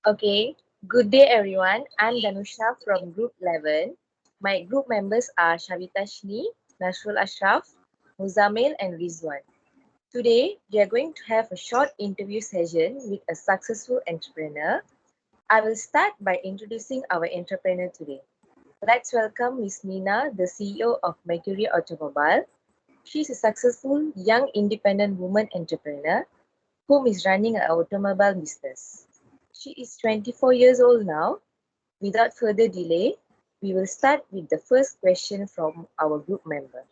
Okay, good day everyone. I'm Dhanusha from Group 11. My group members are SHAVIETHAA SHNIE, NASRUL Ashraf, MUZZAMIL and RIDZUAN. Today, we are going to have a short interview session with a successful entrepreneur. I will start by introducing our entrepreneur today. Let's welcome Ms. Nina, the CEO of Mercury Automobile. She's a successful young independent woman entrepreneur whom is running an automobile business. She is 24 years old now. Without further delay, we will start with the first question from our group member.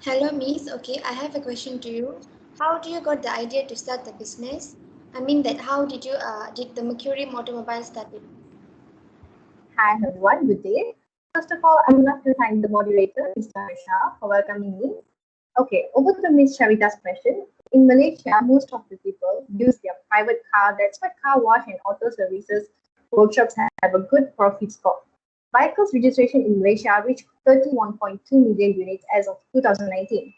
Hello, Miss. Okay, I have a question to you. How do you got the idea to start the business? I mean that how did the Mercury Automobile start it? Hi everyone, good day. First of all, I would like to thank the moderator, Mr. Aisha, for welcoming me. Okay, over to Ms. Shavitha's question. In Malaysia, most of the people use their private car. That's why car wash and auto services workshops have a good profit score. Vehicles registration in Malaysia reached 31.2 million units as of 2019.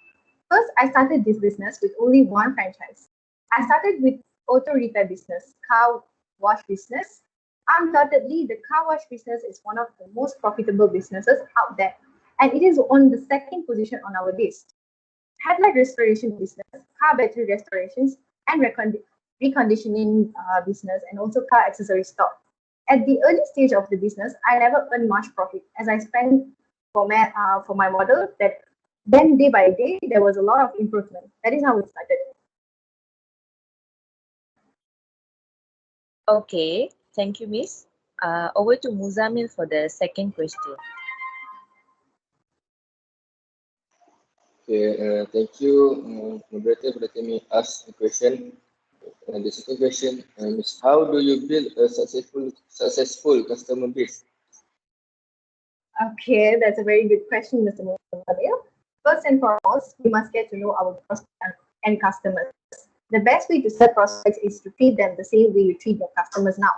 First, I started this business with only one franchise. I started with auto repair business, car wash business. Undoubtedly, the car wash business is one of the most profitable businesses out there, and it is on the second position on our list. Headlight restoration business, car battery restorations, and reconditioning business, and also car accessory stock. At the early stage of the business, I never earned much profit as I spent for my model. That then day by day there was a lot of improvement. That is how it started. Okay, thank you, Miss. Over to Muzzamil for the second question. Okay, thank you, moderator, for letting me ask the question. And the second question is, how do you build a successful customer base? Okay, that's a very good question, Mr. Muhammad. First and foremost, we must get to know our prospects and customers. The best way to serve prospects is to treat them the same way you treat your customers now.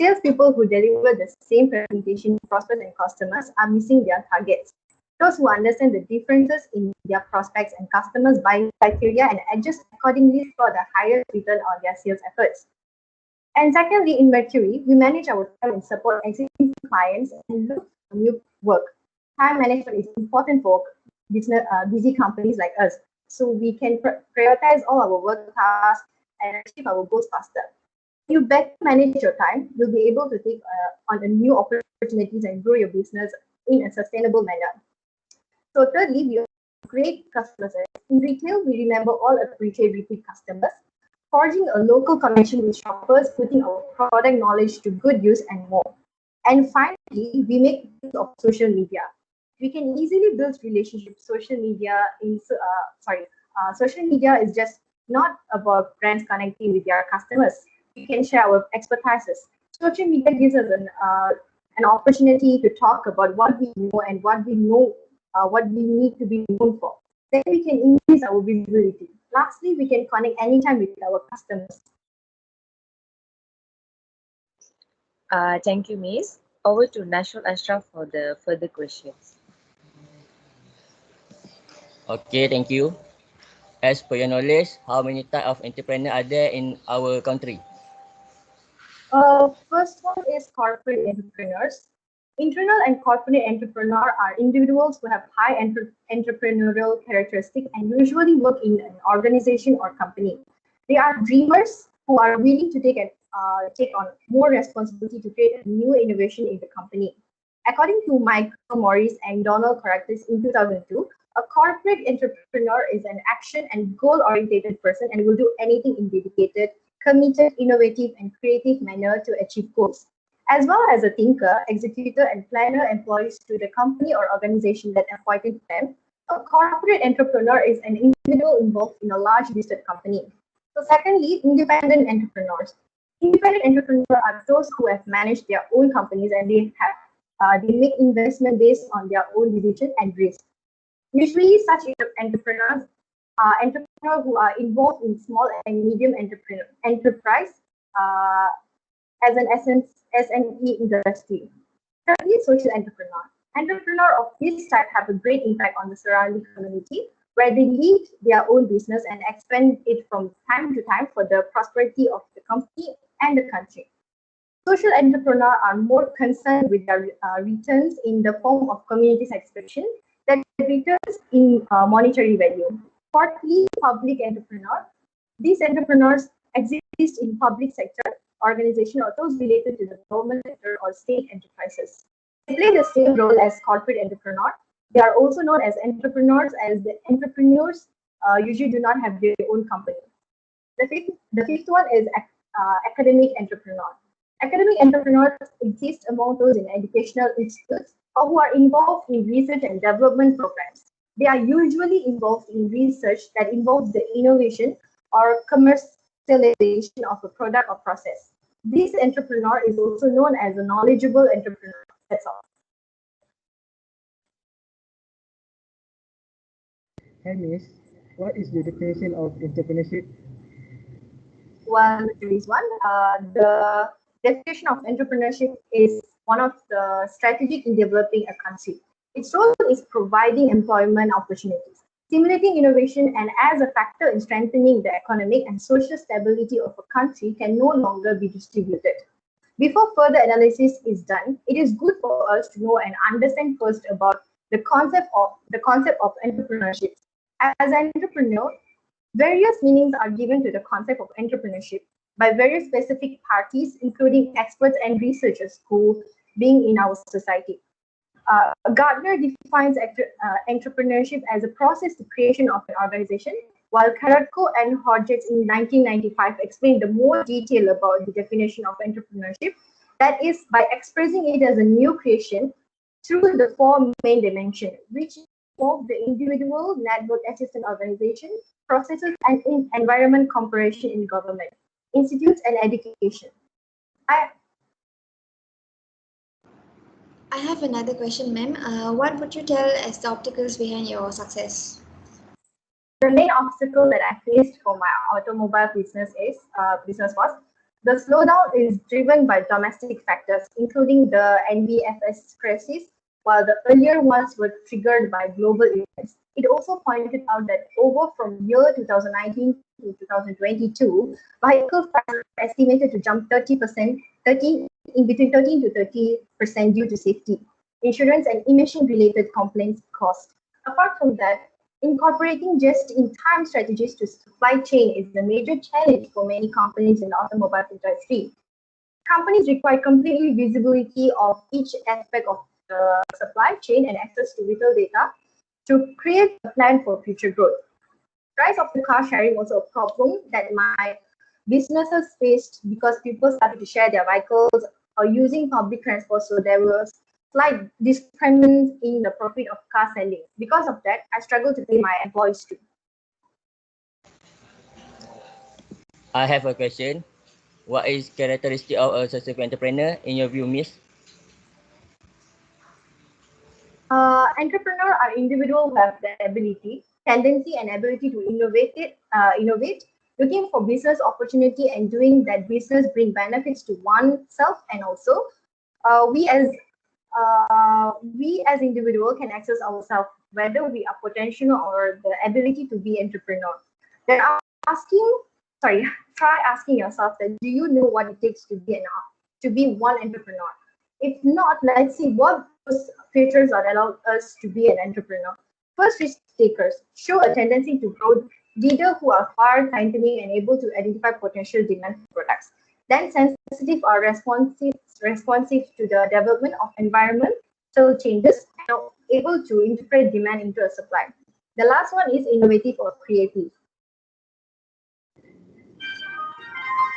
Salespeople who deliver the same presentation to prospects and customers are missing their targets. Those who understand the differences in their prospects and customers' buying criteria and adjust accordingly score the highest return on their sales efforts. And secondly, in Mercury, we manage our time and support existing clients and look for new work. Time management is important for busy companies like us, so we can prioritize all our work tasks and achieve our goals faster. If you better manage your time, you'll be able to take on new opportunities and grow your business in a sustainable manner. So thirdly, we have great customer service. In retail, we remember all appreciate repeat customers, forging a local connection with shoppers, putting our product knowledge to good use and more. And finally, we make use of social media. We can easily build relationships. Social media is just not about brands connecting with their customers. We can share our expertises. Social media gives us an opportunity to talk about what we know and what we know, what we need to be known for. Then we can increase our visibility. Lastly, we can connect anytime with our customers. Thank you, Miss. Over to Nasrul Ashraf for the further questions. Okay, thank you. As per your knowledge, how many types of entrepreneurs are there in our country? First one is corporate entrepreneurs. Internal and corporate entrepreneur are individuals who have high entrepreneurial characteristics and usually work in an organization or company. They are dreamers who are willing to take on more responsibility to create a new innovation in the company. According to Michael Morris and Donald Caracas in 2002, a corporate entrepreneur is an action and goal-oriented person and will do anything in dedicated, committed, innovative, and creative manner to achieve goals. As well as a thinker, executor, and planner employees to the company or organization that appointed them, a corporate entrepreneur is an individual involved in a large listed company. So secondly, independent entrepreneurs. Independent entrepreneurs are those who have managed their own companies and they make investment based on their own decision and risk. Usually, such entrepreneurs are entrepreneurs who are involved in small and medium enterprise as an SME industry. Thirdly, social entrepreneur. Entrepreneurs of this type have a great impact on the surrounding community. where they lead their own business and expand it from time to time for the prosperity of the company and the country. Social entrepreneurs are more concerned with their returns in the form of community satisfaction than returns in monetary value. Fourthly, public entrepreneur. These entrepreneurs exist in public sector organization or those related to the government sector or state enterprises. They play the same role as corporate entrepreneur. They are also known as entrepreneurs, as the entrepreneurs usually do not have their own company. The fifth one is academic entrepreneur. Academic entrepreneurs exist among those in educational institutes or who are involved in research and development programs. They are usually involved in research that involves the innovation or commercialization of a product or process. This entrepreneur is also known as a knowledgeable entrepreneur. That's all. Hi, Miss. What is the definition of entrepreneurship? Well, there is one. The definition of entrepreneurship is one of the strategic in developing a country. Its role is providing employment opportunities, stimulating innovation, and as a factor in strengthening the economic and social stability of a country can no longer be distributed. Before further analysis is done, it is good for us to know and understand first about the concept of entrepreneurship. As an entrepreneur, various meanings are given to the concept of entrepreneurship by various specific parties, including experts and researchers who being in our society. Gardner defines entrepreneurship as a process to creation of an organization, while Karatko and Hodges in 1995 explained the more detail about the definition of entrepreneurship, that is by expressing it as a new creation through the four main dimensions, which involve the individual, network assistant organization, processes, and environment cooperation in government, institutes, and education. I have another question, ma'am. What would you tell as the obstacles behind your success? The main obstacle that I faced for my automobile business was the slowdown is driven by domestic factors, including the NBFS crisis, while the earlier ones were triggered by global events. It also pointed out that over from year 2019 to 2022, vehicle prices are estimated to jump 30%, in between 13 to 30% due to safety, insurance, and emission-related complaints cost. Apart from that, incorporating just-in-time strategies to supply chain is a major challenge for many companies in the automobile industry. Companies require complete visibility of each aspect of the supply chain and access to vital data to create a plan for future growth. Price of the car sharing also a problem that my businesses faced because people started to share their vehicles or using public transport, so there was slight discrimination in the profit of car selling. Because of that, I struggle to pay my employees too. I have a question. What is characteristic of a successful entrepreneur in your view, Miss? Entrepreneurs are individuals who have the ability, tendency, and ability to innovate, looking for business opportunity and doing that business bring benefits to oneself, and also we as individual can access ourselves whether we are potential or the ability to be entrepreneur. Then try asking yourself that do you know what it takes to be one entrepreneur? If not, let's see what those features that allow us to be an entrepreneur. First, risk takers show a tendency to grow, leaders who are far scientific and able to identify potential demand for products. Then sensitive or responsive to the development of environmental changes and are able to interpret demand into a supply. The last one is innovative or creative.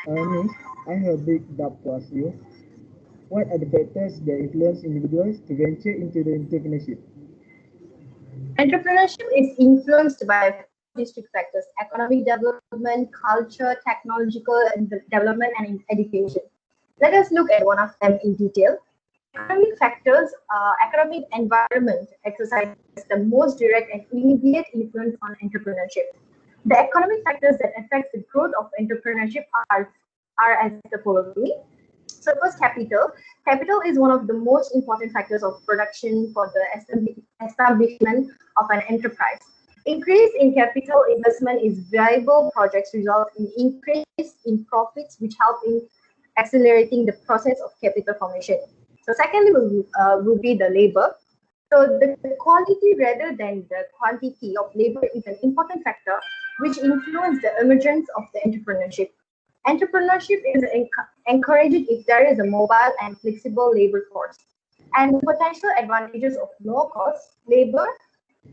Miss, I have a big doubt to ask you. What are the factors that influence individuals to venture into the entrepreneurship? Entrepreneurship is influenced by district factors: economic development, culture, technological development, and education. Let us look at one of them in detail. Economic factors, economic environment exercises the most direct and immediate influence on entrepreneurship. The economic factors that affect the growth of entrepreneurship are as the following. So first, capital. Capital is one of the most important factors of production for the establishment of an enterprise. Increase in capital investment is viable projects result in increase in profits, which help in accelerating the process of capital formation. So secondly will be the labor. So the quality rather than the quantity of labor is an important factor which influences the emergence of the entrepreneurship. Entrepreneurship is encouraged if there is a mobile and flexible labor force. And the potential advantages of low-cost labor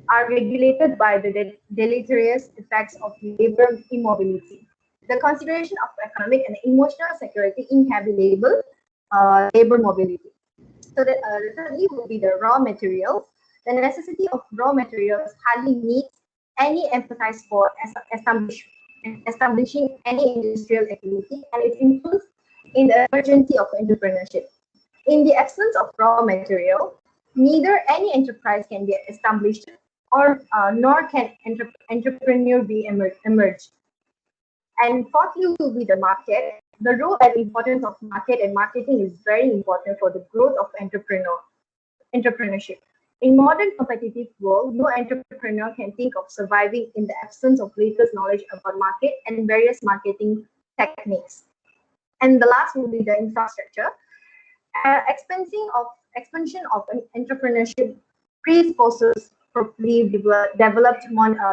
are regulated by the deleterious effects of labor immobility. The consideration of economic and emotional security in heavy labor mobility. So the thirdly will be the raw materials. The necessity of raw materials hardly needs any emphasis for establishing any industrial activity and its influence in the emergency of entrepreneurship. In the absence of raw material, neither any enterprise can be established or nor can entrepreneur be emerged. And fourthly will be the market. The role and importance of market and marketing is very important for the growth of entrepreneurship. In modern competitive world, no entrepreneur can think of surviving in the absence of latest knowledge about market and various marketing techniques. And the last will be the infrastructure. Expansion of an entrepreneurship presupposes properly developed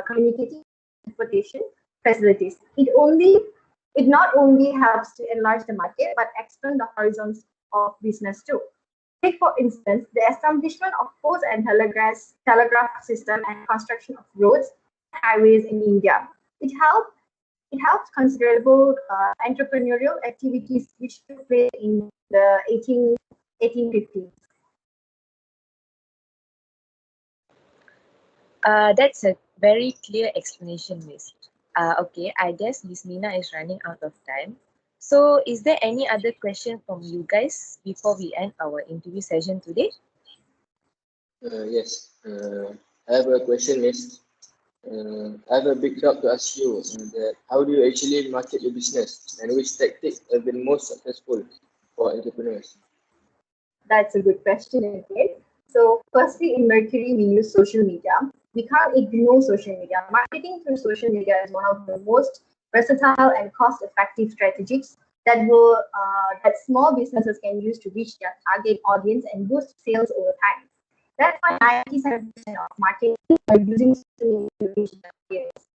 communicating transportation facilities. It not only helps to enlarge the market but expand the horizons of business too. Take for instance the establishment of post and telegraph system and construction of roads and highways in India. It helps considerable entrepreneurial activities which took place in the 1850s. That's a very clear explanation, Miss. Okay, I guess Miss Nina is running out of time. So, is there any other question from you guys before we end our interview session today? Yes. I have a question, Miss. I have a big doubt to ask you. That how do you actually market your business, and which tactics have been most successful for entrepreneurs? That's a good question again. So firstly, in Mercury, we use social media. We can't ignore social media. Marketing through social media is one of the most versatile and cost-effective strategies that small businesses can use to reach their target audience and boost sales over time. That's why 97% of marketing are using social media to reach their audience.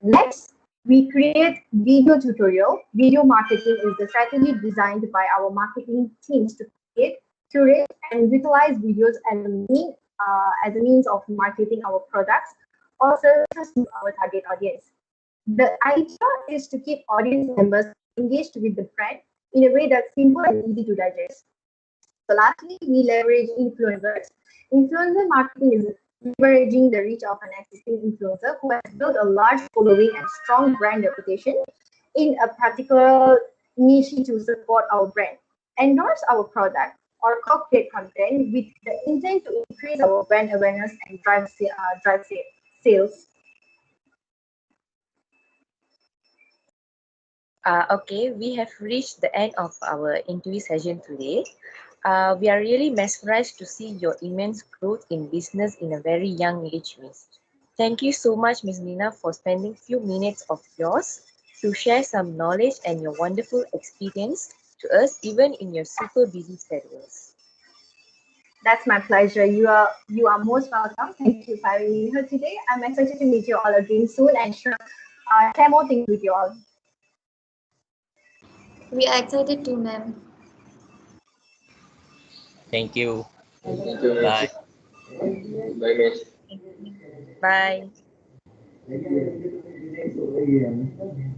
Next, we create video tutorial. Video marketing is the strategy designed by our marketing teams to create, curate, and utilize videos as a means of marketing our products or services to our target audience. The idea is to keep audience members engaged with the brand in a way that's simple and easy to digest. So lastly, we leverage influencers. Influencer marketing is leveraging the reach of an existing influencer who has built a large following and strong brand reputation in a particular niche to support our brand. Endorse our product or co-create content with the intent to increase our brand awareness and drive sales. Okay, we have reached the end of our interview session today. We are really mesmerized to see your immense growth in business in a very young age, Miss. Thank you so much, Miss Nina, for spending few minutes of yours to share some knowledge and your wonderful experience to us, even in your super busy schedules. That's my pleasure. You are most welcome. Thank you for having me here today. I'm excited to meet you all again soon and share more things with you all. We are excited too, ma'am. Thank you. Thank you, Bye. Miss. Bye, Miss. Bye.